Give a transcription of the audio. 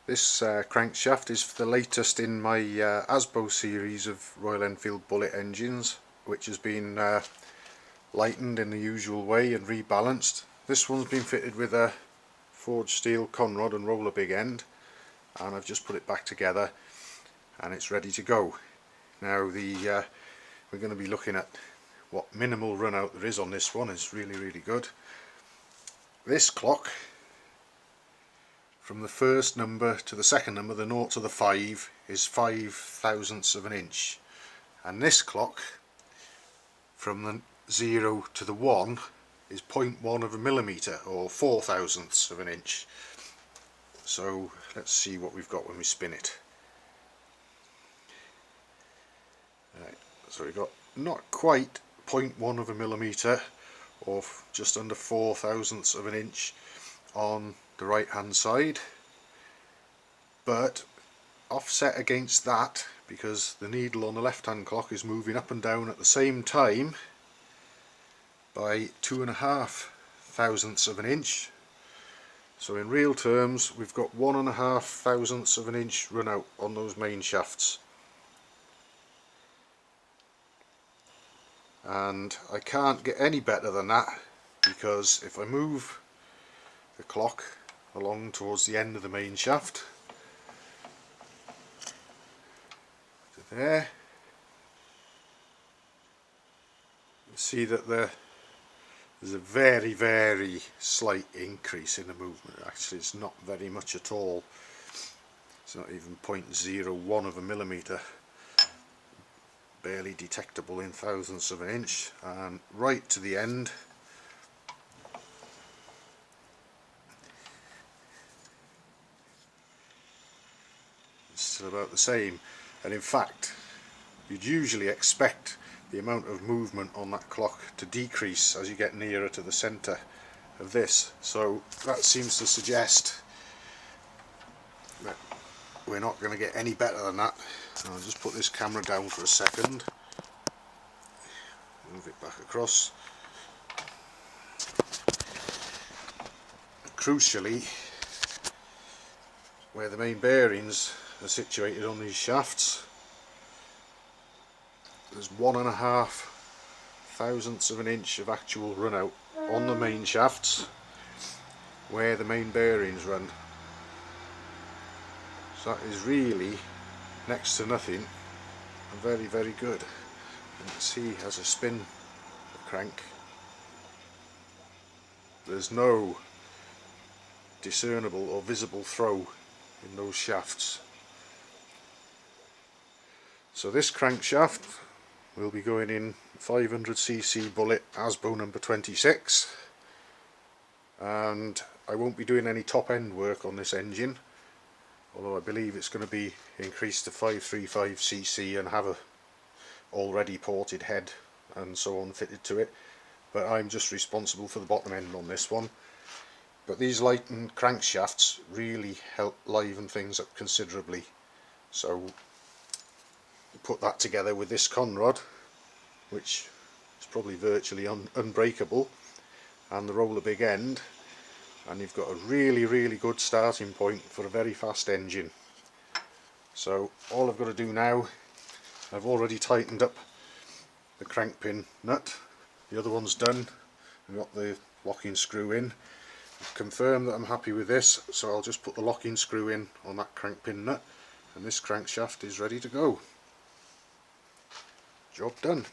This crankshaft is the latest in my Asbo series of Royal Enfield bullet engines, which has been lightened in the usual way and rebalanced. This one's been fitted with a forged steel conrod and roller big end, and I've just put it back together and it's ready to go. Now we're going to be looking at what minimal run out there is on this one. It's really good. This clock, from the first number to the second number, the 0 to the 5, is 5 thousandths of an inch, and this clock from the 0 to the 1 is 0.1 of a millimetre, or 4 thousandths of an inch. So let's see what we've got when we spin it. Right, so we've got not quite 0.1 of a millimetre, or just under 4 thousandths of an inch on the right hand side, but offset against that, because the needle on the left hand clock is moving up and down at the same time by 2.5 thousandths of an inch. So in real terms we've got 1.5 thousandths of an inch run out on those main shafts, and I can't get any better than that, because if I move the clock along towards the end of the main shaft to there, you see that there's a very slight increase in the movement. Actually, it's not very much at all. It's not even 0.01 of a millimetre, barely detectable in thousandths of an inch, and right to the end it's still about the same. And in fact, you'd usually expect the amount of movement on that clock to decrease as you get nearer to the centre of this. So that seems to suggest that we're not going to get any better than that. I'll just put this camera down for a second, move it back across. Crucially, where the main bearings are situated on these shafts, there's 1.5 thousandths of an inch of actual run out on the main shafts where the main bearings run. So that is really next to nothing, and very good. You can see as I spin the crank, there's no discernible or visible throw in those shafts. So this crankshaft will be going in 500cc bullet Asbo number 26, and I won't be doing any top end work on this engine, although I believe it's going to be increased to 535cc and have a already ported head and so on fitted to it, but I'm just responsible for the bottom end on this one. But these lightened crankshafts really help liven things up considerably. So put that together with this conrod, which is probably virtually unbreakable, and the roller big end, and you've got a really good starting point for a very fast engine. So all I've got to do now, I've already tightened up the crank pin nut, the other one's done, I've got the locking screw in. I've confirmed that I'm happy with this, so I'll just put the locking screw in on that crank pin nut, and this crankshaft is ready to go. Job done.